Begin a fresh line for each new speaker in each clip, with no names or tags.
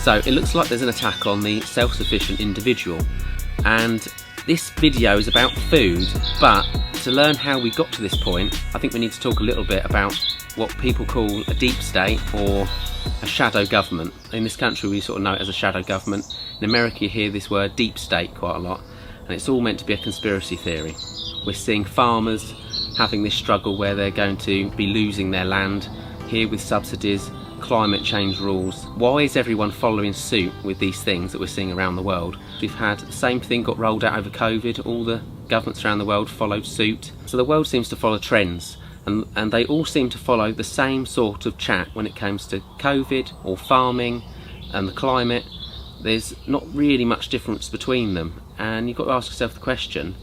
So it looks like there's an attack on the self-sufficient individual, and this video is about food, but to learn how we got to this point, I think we need to talk a little bit about what people call a deep state or a shadow government. In this country we sort of know it as a shadow government. In America you hear this word deep state quite a lot, and it's all meant to be a conspiracy theory. We're seeing farmers having this struggle where they're going to be losing their land, here with subsidies, climate change rules. Why is everyone following suit with these things that we're seeing around the world? We've had the same thing got rolled out over COVID, all the governments around the world followed suit. So the world seems to follow trends, and they all seem to follow the same sort of chat when it comes to COVID or farming and the climate. There's not really much difference between them, and you've got to ask yourself the question,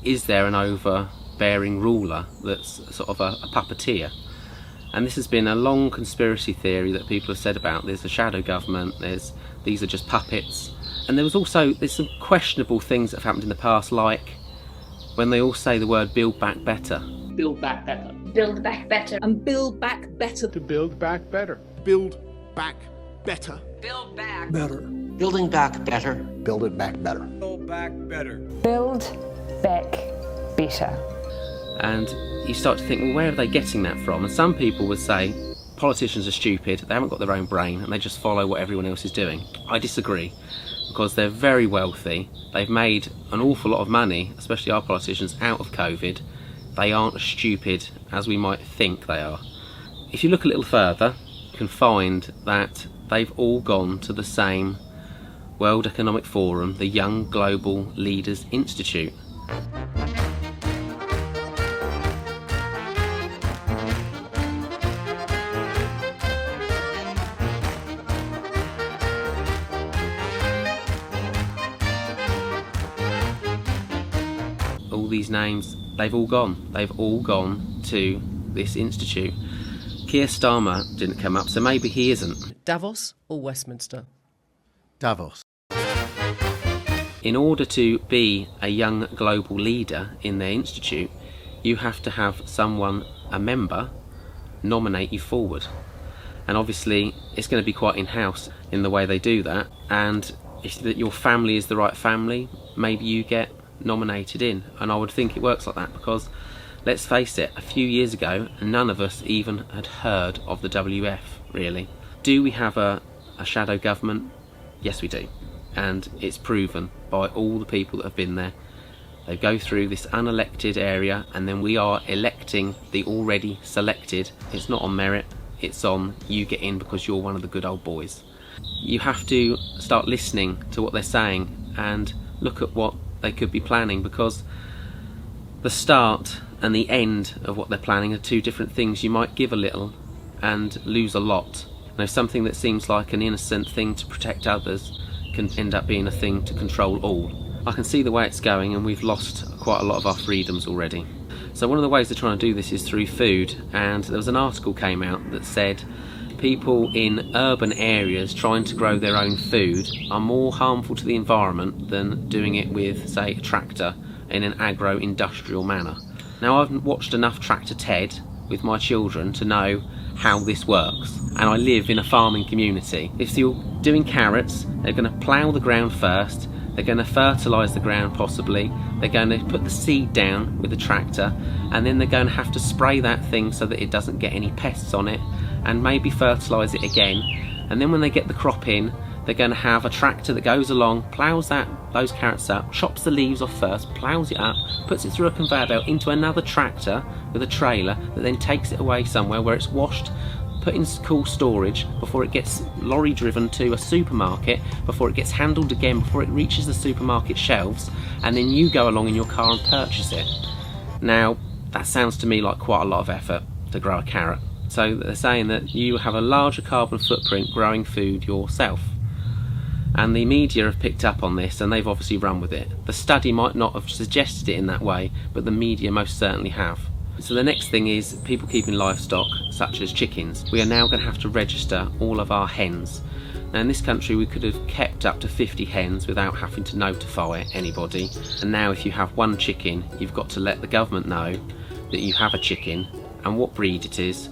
is there an overbearing ruler that's sort of a puppeteer? And this has been a long conspiracy theory that people have said about. There's a shadow government, these are just puppets. And there's some questionable things that have happened in the past, like when they all say the word build back better.
Build back better.
Build back better.
And build back better.
To build back better.
Build back better.
Build back
better.
Building back better.
Build it back better.
Build back better.
Build back better.
And you start to think, well, where are they getting that from? And some people would say politicians are stupid, they haven't got their own brain, and they just follow what everyone else is doing. I disagree, because they're very wealthy, they've made an awful lot of money, especially our politicians, out of COVID. They aren't as stupid as we might think they are. If you look a little further, you can find that they've all gone to the same World Economic Forum, the Young Global Leaders Institute. All these names, they've all gone to this institute. Keir Starmer didn't come up, so maybe he isn't.
Davos or Westminster?
Davos.
In order to be a young global leader in their institute, you have to have someone, a member, nominate you forward. And obviously it's going to be quite in-house in the way they do that, and if your family is the right family, maybe you get nominated in. And I would think it works like that, because let's face it, a few years ago none of us even had heard of the WF, really. Do we have a shadow government? Yes we do, and it's proven by all the people that have been there. They go through this unelected area, and then we are electing the already selected. It's not on merit, it's on you get in because you're one of the good old boys. You have to start listening to what they're saying and look at what they could be planning, because the start and the end of what they're planning are two different things. You might give a little and lose a lot. Now, something that seems like an innocent thing to protect others can end up being a thing to control all. I can see the way it's going, and we've lost quite a lot of our freedoms already. So one of the ways they're trying to do this is through food, and there was an article came out that said people in urban areas trying to grow their own food are more harmful to the environment than doing it with, say, a tractor in an agro-industrial manner. Now, I've watched enough Tractor Ted with my children to know how this works, and I live in a farming community. If you're doing carrots, they're going to plough the ground first, they're going to fertilise the ground possibly, they're going to put the seed down with the tractor, and then they're going to have to spray that thing so that it doesn't get any pests on it, and maybe fertilise it again. And then when they get the crop in, they're going to have a tractor that goes along, ploughs those carrots up, chops the leaves off first, ploughs it up, puts it through a conveyor belt into another tractor with a trailer that then takes it away somewhere where it's washed, put in cool storage before it gets lorry driven to a supermarket, before it gets handled again, before it reaches the supermarket shelves, and then you go along in your car and purchase it. Now, that sounds to me like quite a lot of effort to grow a carrot. So they're saying that you have a larger carbon footprint growing food yourself. And the media have picked up on this, and they've obviously run with it. The study might not have suggested it in that way, but the media most certainly have. So the next thing is people keeping livestock, such as chickens. We are now going to have to register all of our hens. Now in this country we could have kept up to 50 hens without having to notify anybody. And now if you have one chicken, you've got to let the government know that you have a chicken and what breed it is.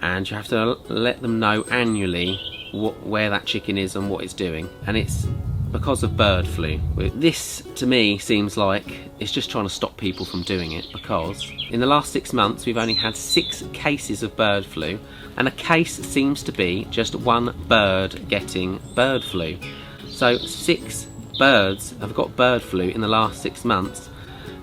And you have to let them know annually where that chicken is and what it's doing, and it's because of bird flu. This to me seems like it's just trying to stop people from doing it, because in the last 6 months we've only had 6 cases of bird flu, and a case seems to be just one bird getting bird flu. So 6 birds have got bird flu in the last 6 months,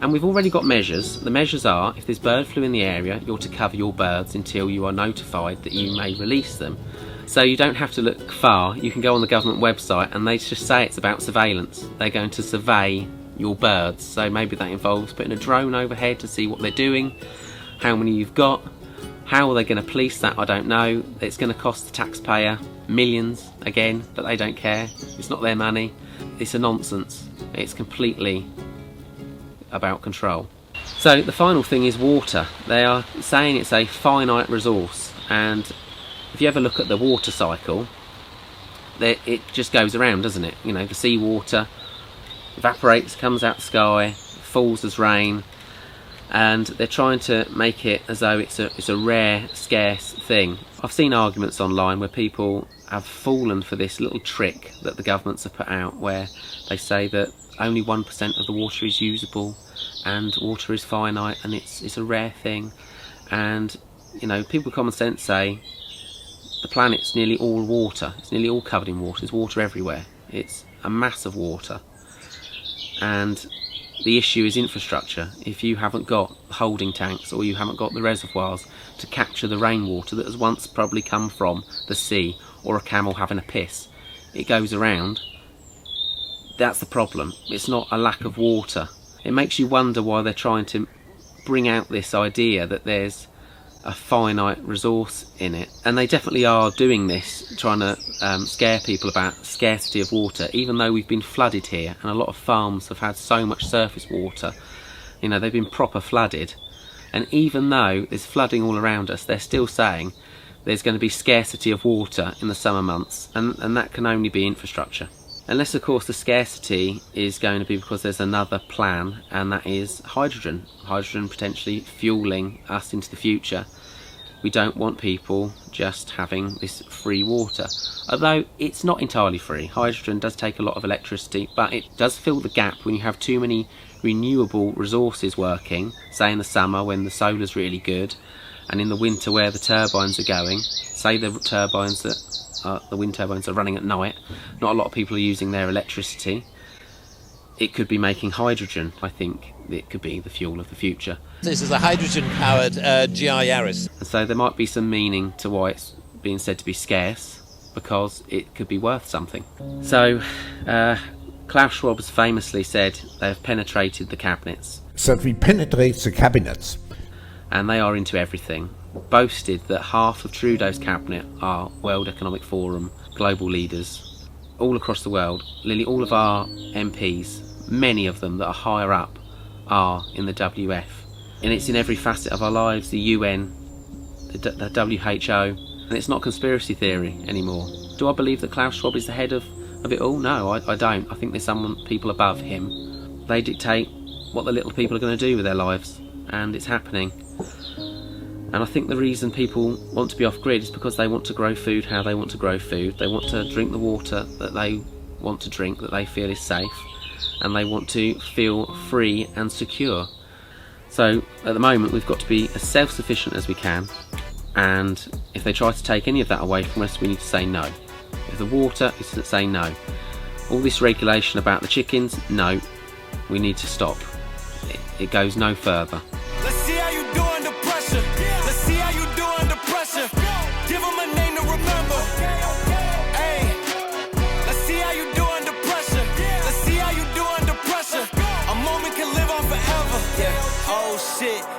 and we've already got measures. The measures are, if there's bird flu in the area, you're to cover your birds until you are notified that you may release them. So you don't have to look far. You can go on the government website and they just say it's about surveillance. They're going to survey your birds. So maybe that involves putting a drone overhead to see what they're doing, how many you've got. How are they going to police that? I don't know. It's going to cost the taxpayer millions again, but they don't care. It's not their money. It's a nonsense. It's completely about control. So the final thing is water. They are saying it's a finite resource, and if you ever look at the water cycle, it just goes around, doesn't it? You know, the seawater evaporates, comes out the sky, falls as rain, and they're trying to make it as though it's a rare, scarce thing. I've seen arguments online where people have fallen for this little trick that the governments have put out, where they say that only 1% of the water is usable and water is finite and it's a rare thing. And you know, people with common sense say the planet's nearly all water. It's nearly all covered in water. There's water everywhere. It's a mass of water, and the issue is infrastructure. If you haven't got holding tanks, or you haven't got the reservoirs to capture the rainwater that has once probably come from the sea, or a camel having a piss, it goes around. That's the problem. It's not a lack of water. It makes you wonder why they're trying to bring out this idea that there's a finite resource in it, and they definitely are doing this, trying to scare people about scarcity of water, even though we've been flooded here and a lot of farms have had so much surface water. You know, they've been proper flooded, and even though there's flooding all around us, they're still saying there's going to be scarcity of water in the summer months, and that can only be infrastructure. Unless of course the scarcity is going to be because there's another plan, and that is hydrogen. Hydrogen potentially fueling us into the future. We don't want people just having this free water. Although it's not entirely free. Hydrogen does take a lot of electricity, but it does fill the gap when you have too many renewable resources working, say in the summer when the solar's really good, and in the winter where the turbines are going. Say the turbines that the wind turbines are running at night, not a lot of people are using their electricity. It could be making hydrogen. I think it could be the fuel of the future.
This is a hydrogen-powered GI Yaris.
And so there might be some meaning to why it's being said to be scarce, because it could be worth something. So Klaus Schwab has famously said they have penetrated the cabinets.
That we penetrate the cabinets.
And they are into everything. Boasted that half of Trudeau's cabinet are World Economic Forum global leaders all across the world. Literally all of our MPs, many of them that are higher up, are in the WF, and it's in every facet of our lives. The UN, the WHO, and it's not conspiracy theory anymore. Do I believe that Klaus Schwab is the head of it all? No, I don't. I think there's some people above him. They dictate what the little people are going to do with their lives, and it's happening. And I think the reason people want to be off-grid is because they want to grow food how they want to grow food. They want to drink the water that they want to drink, that they feel is safe, and they want to feel free and secure. So at the moment we've got to be as self-sufficient as we can, and if they try to take any of that away from us, we need to say no. If the water is to say no. All this regulation about the chickens, no, we need to stop. It goes no further.
Let's see how you do under pressure. Let's see how you do under pressure. Give them a name to remember. Hey, let's see how you do under pressure. Let's see how you do under pressure. A moment can live on forever. Yeah. Oh shit.